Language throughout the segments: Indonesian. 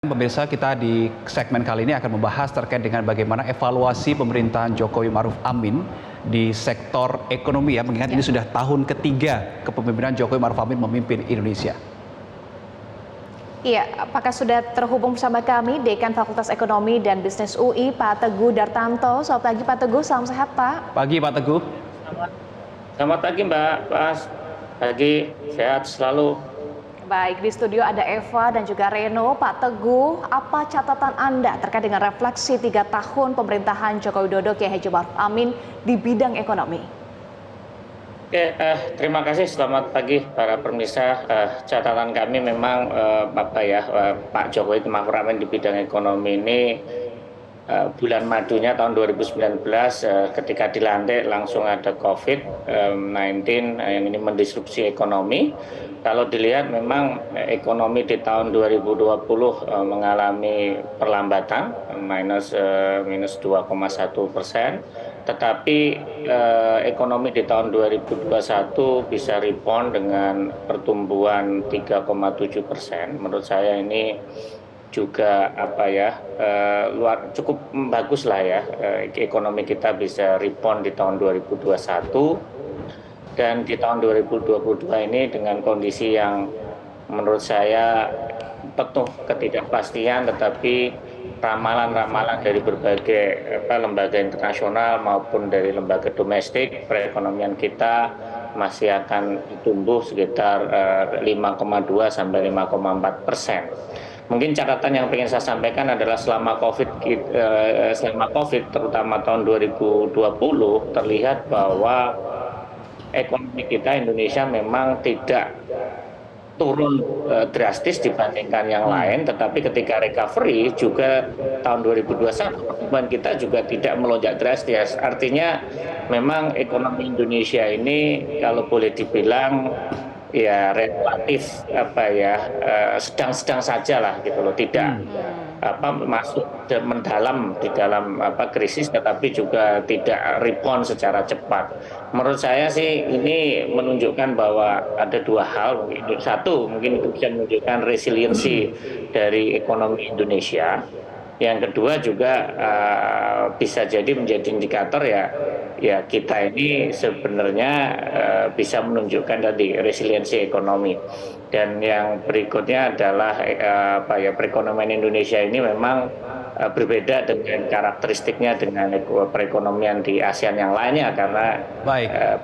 Pemirsa, kita di segmen kali ini akan membahas terkait dengan bagaimana evaluasi pemerintahan Jokowi Maruf Amin di sektor ekonomi ya, mengingat ini sudah tahun ketiga kepemimpinan Jokowi Maruf Amin memimpin Indonesia. Iya, apakah sudah terhubung bersama kami Dekan Fakultas Ekonomi dan Bisnis UI, Pak Teguh Dartanto. Selamat pagi Pak Teguh, salam sehat Pak. Pagi Pak Teguh. Selamat pagi Mbak, pagi, sehat selalu. Baik, di studio ada Eva dan juga Reno. Pak Teguh, apa catatan Anda terkait dengan refleksi 3 tahun pemerintahan Joko Widodo Kiai Haji Maruf Amin di bidang ekonomi? Oke, terima kasih. Selamat pagi para pemirsa. Catatan kami memang Pak Jokowi Maruf Amin di bidang ekonomi ini bulan madunya tahun 2019 ketika dilantik langsung ada COVID-19 yang ini mendisrupsi ekonomi. Kalau dilihat memang ekonomi di tahun 2020 mengalami perlambatan minus 2,1%, tetapi ekonomi di tahun 2021 bisa rebound dengan pertumbuhan 3,7%. Menurut saya ini juga cukup bagus lah ya, ekonomi kita bisa rebound di tahun 2021. Dan di tahun 2022 ini dengan kondisi yang menurut saya penuh ketidakpastian, tetapi ramalan-ramalan dari berbagai lembaga internasional maupun dari lembaga domestik, perekonomian kita masih akan tumbuh sekitar 5,2 sampai 5,4%. Mungkin catatan yang ingin saya sampaikan adalah selama COVID terutama tahun 2020 terlihat bahwa ekonomi kita Indonesia memang tidak turun drastis dibandingkan yang lain, tetapi ketika recovery juga tahun 2021 pertumbuhan kita juga tidak melonjak drastis. Artinya memang ekonomi Indonesia ini kalau boleh dibilang ya relatif sedang-sedang saja lah gitu loh, tidak masuk mendalam di dalam krisis, tetapi juga tidak rebound secara cepat. Menurut saya sih ini menunjukkan bahwa ada dua hal. Satu, mungkin itu bisa menunjukkan resiliensi dari ekonomi Indonesia. Yang kedua juga bisa jadi menjadi indikator ya kita ini sebenarnya bisa menunjukkan tadi resiliensi ekonomi. Dan yang berikutnya adalah perekonomian Indonesia ini memang berbeda dengan karakteristiknya dengan perekonomian di ASEAN yang lainnya, karena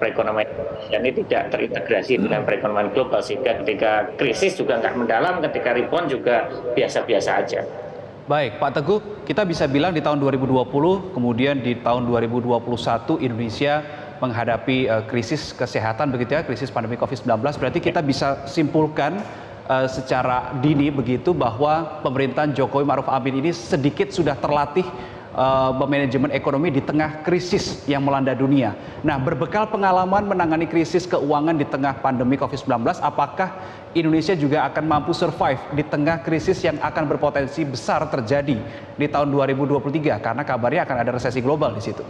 perekonomian Indonesia ini tidak terintegrasi dengan perekonomian global, sehingga ketika krisis juga nggak mendalam, ketika rebound juga biasa-biasa aja. Baik, Pak Teguh, kita bisa bilang di tahun 2020, kemudian di tahun 2021 Indonesia menghadapi krisis kesehatan begitu ya, krisis pandemi COVID-19. Berarti kita bisa simpulkan secara dini begitu bahwa pemerintahan Jokowi Maruf Amin ini sedikit sudah terlatih manajemen ekonomi di tengah krisis yang melanda dunia. Nah, berbekal pengalaman menangani krisis keuangan di tengah pandemi COVID-19, apakah Indonesia juga akan mampu survive di tengah krisis yang akan berpotensi besar terjadi di tahun 2023? Karena kabarnya akan ada resesi global di situ.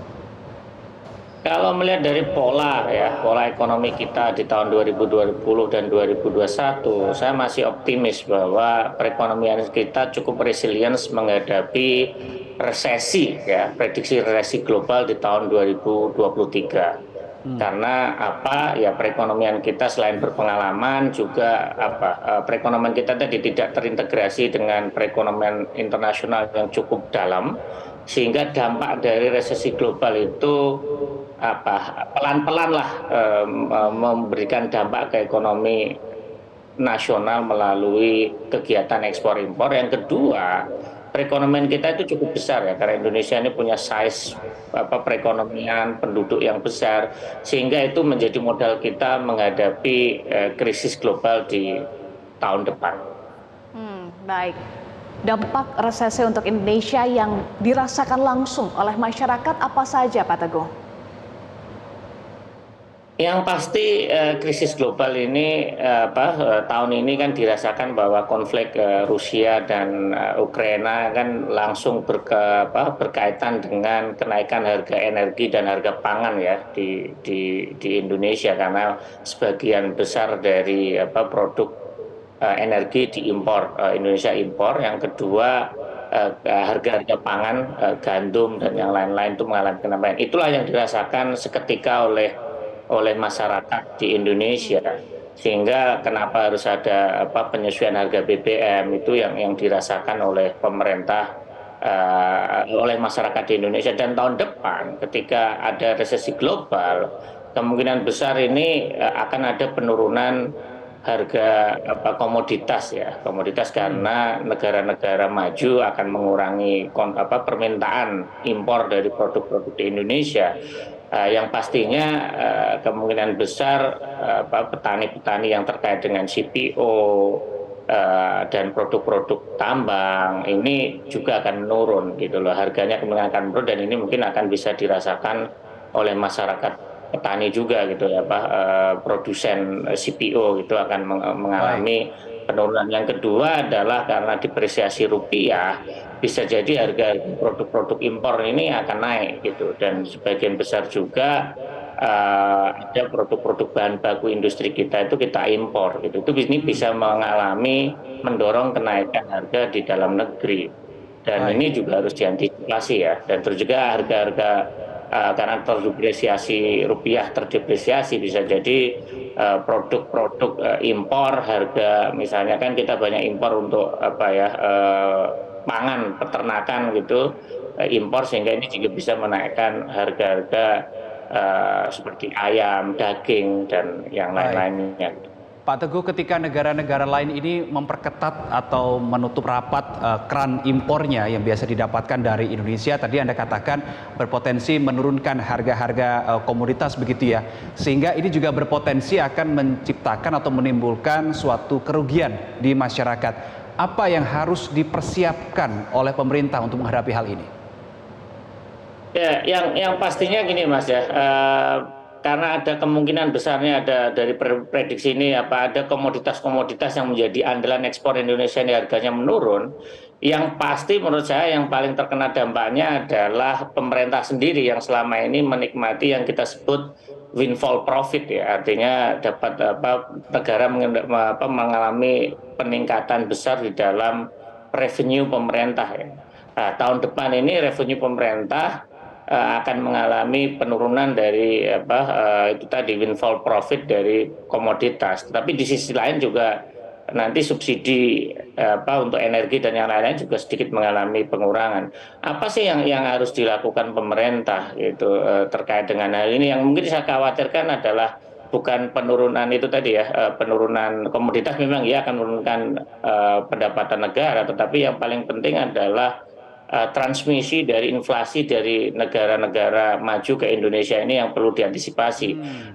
Kalau melihat dari pola ekonomi kita di tahun 2020 dan 2021, saya masih optimis bahwa perekonomian kita cukup resilient menghadapi resesi prediksi resesi global di tahun 2023. Karena perekonomian kita selain berpengalaman juga perekonomian kita tadi tidak terintegrasi dengan perekonomian internasional yang cukup dalam, sehingga dampak dari resesi global itu pelan-pelan lah memberikan dampak ke ekonomi nasional melalui kegiatan ekspor impor. Yang kedua, perekonomian kita itu cukup besar ya, karena Indonesia ini punya size perekonomian penduduk yang besar, sehingga itu menjadi modal kita menghadapi krisis global di tahun depan. Baik. Dampak resesi untuk Indonesia yang dirasakan langsung oleh masyarakat apa saja, Pak Teguh? Yang pasti krisis global ini tahun ini kan dirasakan bahwa konflik Rusia dan Ukraina kan langsung berkaitan dengan kenaikan harga energi dan harga pangan ya di Indonesia, karena sebagian besar dari produk energi diimpor, Indonesia impor. Yang kedua harga-harga pangan, gandum dan yang lain-lain itu mengalami kenaikan. Itulah yang dirasakan seketika oleh masyarakat di Indonesia. Sehingga kenapa harus ada penyesuaian harga BBM itu yang dirasakan oleh pemerintah, oleh masyarakat di Indonesia. Dan tahun depan ketika ada resesi global, kemungkinan besar ini akan ada penurunan harga komoditas ya, komoditas, karena negara-negara maju akan mengurangi permintaan impor dari produk-produk di Indonesia. Yang pastinya kemungkinan besar petani-petani yang terkait dengan CPO dan produk-produk tambang ini juga akan menurun gitu loh, harganya kemungkinan akan menurun, dan ini mungkin akan bisa dirasakan oleh masyarakat petani juga gitu ya, produsen CPO gitu akan mengalami penurunan. Yang kedua adalah karena depresiasi rupiah, bisa jadi harga produk-produk impor ini akan naik gitu, dan sebagian besar juga ada produk-produk bahan baku industri kita itu kita impor gitu. Itu ini bisa mengalami mendorong kenaikan harga di dalam negeri, dan ini juga harus diantisipasi ya. Dan terus juga harga-harga karena terdepresiasi rupiah, terdepresiasi bisa jadi produk-produk impor harga, misalnya kan kita banyak impor untuk pangan peternakan gitu, impor, sehingga ini juga bisa menaikkan harga-harga seperti ayam, daging dan yang lain-lainnya. Pak Teguh, ketika negara-negara lain ini memperketat atau menutup rapat keran impornya yang biasa didapatkan dari Indonesia, tadi Anda katakan berpotensi menurunkan harga-harga komoditas begitu ya, sehingga ini juga berpotensi akan menciptakan atau menimbulkan suatu kerugian di masyarakat. Apa yang harus dipersiapkan oleh pemerintah untuk menghadapi hal ini? Ya, yang pastinya gini Mas ya, karena ada kemungkinan besarnya ada dari prediksi ini ada komoditas-komoditas yang menjadi andalan ekspor Indonesia ini harganya menurun. Yang pasti menurut saya yang paling terkena dampaknya adalah pemerintah sendiri yang selama ini menikmati yang kita sebut windfall profit ya, artinya dapat negara mengalami peningkatan besar di dalam revenue pemerintah ya. Nah, tahun depan ini revenue pemerintah akan mengalami penurunan dari itu tadi windfall profit dari komoditas. Tapi di sisi lain juga nanti subsidi untuk energi dan yang lain-lain juga sedikit mengalami pengurangan. Apa sih yang harus dilakukan pemerintah gitu terkait dengan hal ini? Yang mungkin saya khawatirkan adalah bukan penurunan itu tadi ya, penurunan komoditas memang ya akan menurunkan pendapatan negara, tetapi yang paling penting adalah transmisi dari inflasi dari negara-negara maju ke Indonesia ini yang perlu diantisipasi.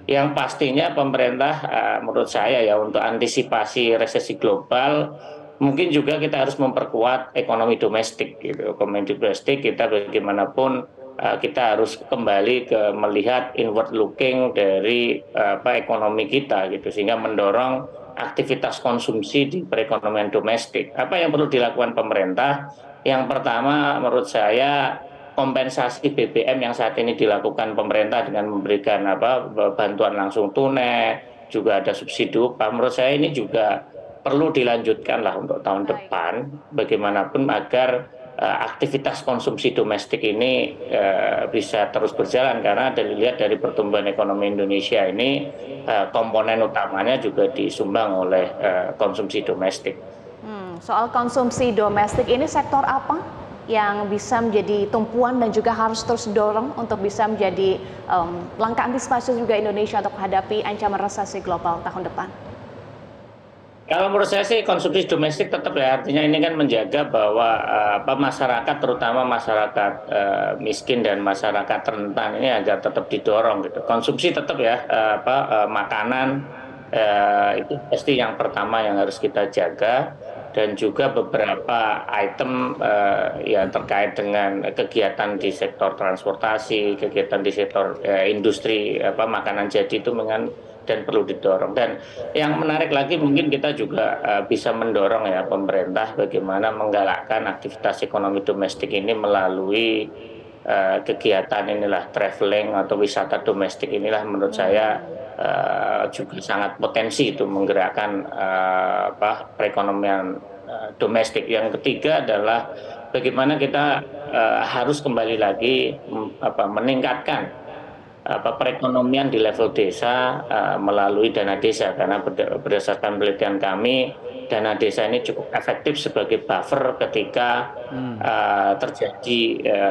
Yang pastinya pemerintah menurut saya ya, untuk antisipasi resesi global mungkin juga kita harus memperkuat ekonomi domestik gitu. Ekonomi domestik kita bagaimanapun kita harus kembali ke melihat inward looking dari ekonomi kita gitu, sehingga mendorong aktivitas konsumsi di perekonomian domestik. Apa yang perlu dilakukan pemerintah? Yang pertama menurut saya kompensasi BBM yang saat ini dilakukan pemerintah dengan memberikan bantuan langsung tunai, juga ada subsidi upah. Menurut saya ini juga perlu dilanjutkan lah untuk tahun depan, bagaimanapun agar aktivitas konsumsi domestik ini bisa terus berjalan, karena dilihat dari pertumbuhan ekonomi Indonesia ini komponen utamanya juga disumbang oleh konsumsi domestik. Soal konsumsi domestik ini, sektor apa yang bisa menjadi tumpuan dan juga harus terus dorong untuk bisa menjadi langkah antisipasi juga Indonesia untuk menghadapi ancaman resesi global tahun depan? Kalau menurut saya sih konsumsi domestik tetap ya, artinya ini kan menjaga bahwa masyarakat, terutama masyarakat miskin dan masyarakat rentan ini agar tetap didorong gitu. Konsumsi tetap ya, makanan itu pasti yang pertama yang harus kita jaga, dan juga beberapa item yang terkait dengan kegiatan di sektor transportasi, kegiatan di sektor industri makanan jadi itu dan perlu didorong. Dan yang menarik lagi mungkin kita juga bisa mendorong ya pemerintah bagaimana menggalakkan aktivitas ekonomi domestik ini melalui kegiatan inilah traveling atau wisata domestik inilah menurut saya juga sangat potensi itu menggerakkan perekonomian domestik. Yang ketiga adalah bagaimana kita harus kembali lagi meningkatkan perekonomian di level desa melalui dana desa, karena berdasarkan penelitian kami dana desa ini cukup efektif sebagai buffer ketika terjadi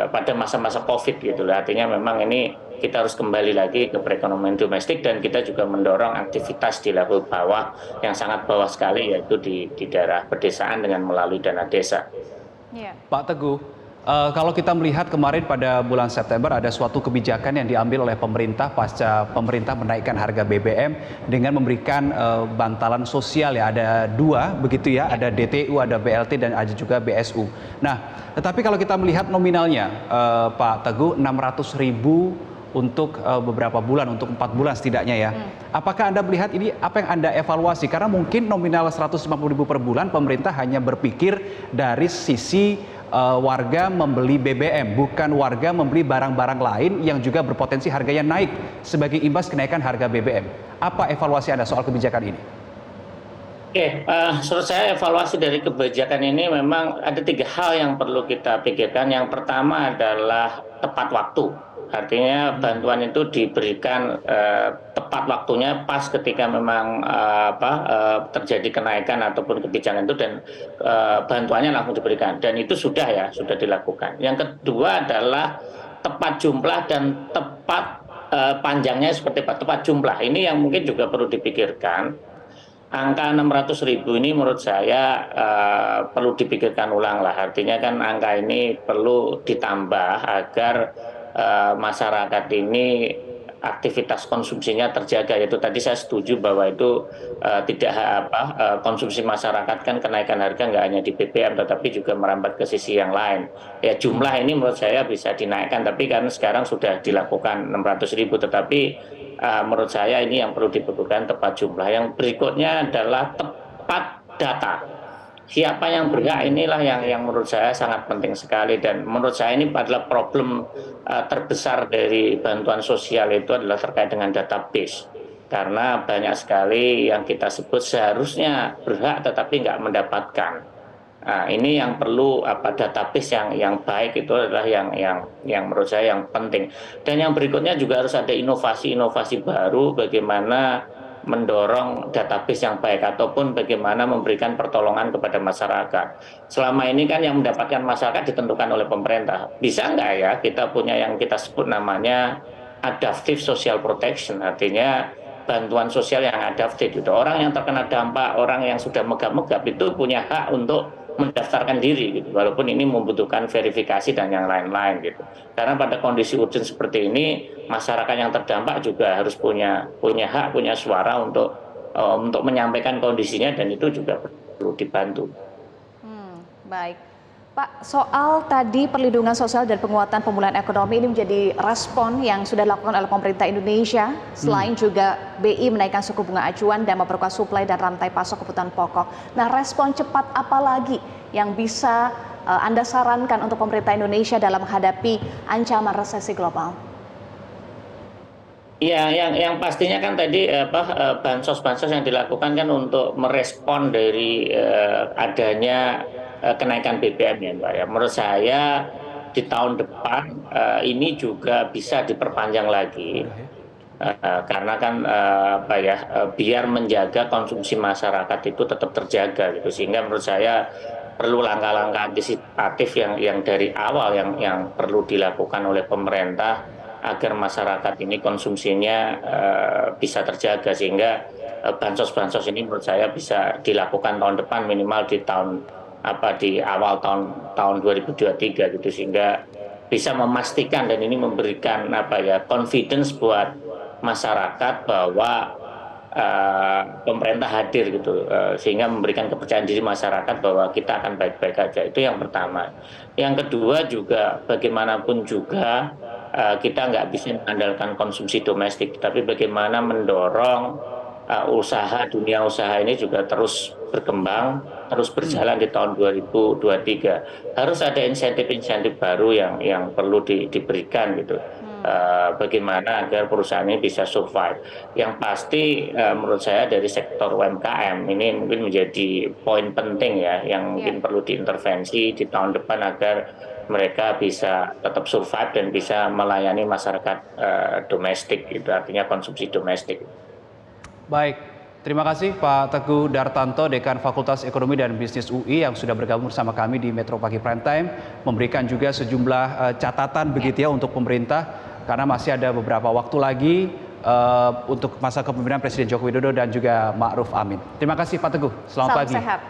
pada masa-masa COVID gitu. Artinya memang ini kita harus kembali lagi ke perekonomian domestik, dan kita juga mendorong aktivitas di level bawah yang sangat bawah sekali, yaitu di daerah pedesaan dengan melalui dana desa. Pak Teguh, kalau kita melihat kemarin pada bulan September ada suatu kebijakan yang diambil oleh pemerintah pasca pemerintah menaikkan harga BBM dengan memberikan bantalan sosial, ya, ada dua begitu ya, ada DTU, ada BLT, dan ada juga BSU. Nah, tetapi kalau kita melihat nominalnya, Pak Teguh, 600.000 untuk beberapa bulan, untuk 4 bulan setidaknya ya. Apakah Anda melihat ini, apa yang Anda evaluasi? Karena mungkin nominal 150.000 per bulan pemerintah hanya berpikir dari sisi warga membeli BBM, bukan warga membeli barang-barang lain yang juga berpotensi harganya naik sebagai imbas kenaikan harga BBM. Apa evaluasi Anda soal kebijakan ini? Menurut saya evaluasi dari kebijakan ini memang ada 3 hal yang perlu kita pikirkan. Yang pertama adalah tepat waktu. Artinya bantuan itu diberikan tepat waktunya, pas ketika memang terjadi kenaikan ataupun kebijakan itu, dan bantuannya langsung diberikan. Dan itu sudah dilakukan. Yang kedua adalah tepat jumlah dan tepat panjangnya seperti tepat jumlah. Ini yang mungkin juga perlu dipikirkan. Angka 600.000 ini menurut saya perlu dipikirkan ulang lah. Artinya kan angka ini perlu ditambah agar masyarakat ini aktivitas konsumsinya terjaga. Yaitu tadi saya setuju bahwa itu konsumsi masyarakat kan kenaikan harga nggak hanya di BBM tetapi juga merambat ke sisi yang lain. Ya, jumlah ini menurut saya bisa dinaikkan, tapi kan sekarang sudah dilakukan 600.000, tetapi menurut saya ini yang perlu dibutuhkan tepat jumlah. Yang berikutnya adalah tepat data. Siapa yang berhak, inilah yang menurut saya sangat penting sekali, dan menurut saya ini adalah problem terbesar dari bantuan sosial itu adalah terkait dengan database. Karena banyak sekali yang kita sebut seharusnya berhak tetapi nggak mendapatkan. Nah, ini yang perlu database yang baik, itu adalah yang menurut saya yang penting. Dan yang berikutnya juga harus ada inovasi-inovasi baru bagaimana mendorong database yang baik ataupun bagaimana memberikan pertolongan kepada masyarakat. Selama ini kan yang mendapatkan masyarakat ditentukan oleh pemerintah. Bisa nggak ya kita punya yang kita sebut namanya adaptive social protection, artinya bantuan sosial yang adaptif itu. Orang yang terkena dampak, orang yang sudah megap-megap itu punya hak untuk mendaftarkan diri gitu, walaupun ini membutuhkan verifikasi dan yang lain-lain gitu. Karena pada kondisi urgent seperti ini, masyarakat yang terdampak juga harus punya hak, punya suara untuk menyampaikan kondisinya, dan itu juga perlu dibantu. Baik, Pak, soal tadi perlindungan sosial dan penguatan pemulihan ekonomi ini menjadi respon yang sudah dilakukan oleh pemerintah Indonesia, selain juga BI menaikkan suku bunga acuan dan memperkuat suplai dan rantai pasok kebutuhan pokok. Nah, respon cepat apa lagi yang bisa Anda sarankan untuk pemerintah Indonesia dalam menghadapi ancaman resesi global? Ya, yang pastinya kan tadi bansos-bansos yang dilakukan kan untuk merespon dari adanya kenaikan BBM ya, Mbak. Ya, menurut saya di tahun depan ini juga bisa diperpanjang lagi, karena kan biar menjaga konsumsi masyarakat itu tetap terjaga gitu. Sehingga menurut saya perlu langkah-langkah antisipatif yang dari awal yang perlu dilakukan oleh pemerintah agar masyarakat ini konsumsinya bisa terjaga, sehingga bansos-bansos ini menurut saya bisa dilakukan tahun depan, minimal di awal tahun 2023 gitu, sehingga bisa memastikan dan ini memberikan confidence buat masyarakat bahwa pemerintah hadir gitu, sehingga memberikan kepercayaan diri masyarakat bahwa kita akan baik-baik aja. Itu yang pertama. Yang kedua juga bagaimanapun juga kita nggak bisa mengandalkan konsumsi domestik, tapi bagaimana mendorong dunia usaha ini juga terus berkembang, terus berjalan di tahun 2023. Harus ada insentif-insentif baru yang perlu diberikan gitu. Bagaimana agar perusahaan ini bisa survive. Yang pasti menurut saya dari sektor UMKM ini mungkin menjadi poin penting ya, yang mungkin perlu diintervensi di tahun depan agar mereka bisa tetap survive dan bisa melayani masyarakat domestik, gitu, artinya konsumsi domestik. Baik, terima kasih Pak Teguh Dartanto, Dekan Fakultas Ekonomi dan Bisnis UI yang sudah bergabung bersama kami di Metro Pagi Prime Time, memberikan juga sejumlah catatan begitu ya untuk pemerintah, karena masih ada beberapa waktu lagi untuk masa kepemimpinan Presiden Joko Widodo dan juga Ma'ruf Amin. Terima kasih Pak Teguh, selamat Salam pagi. sehat.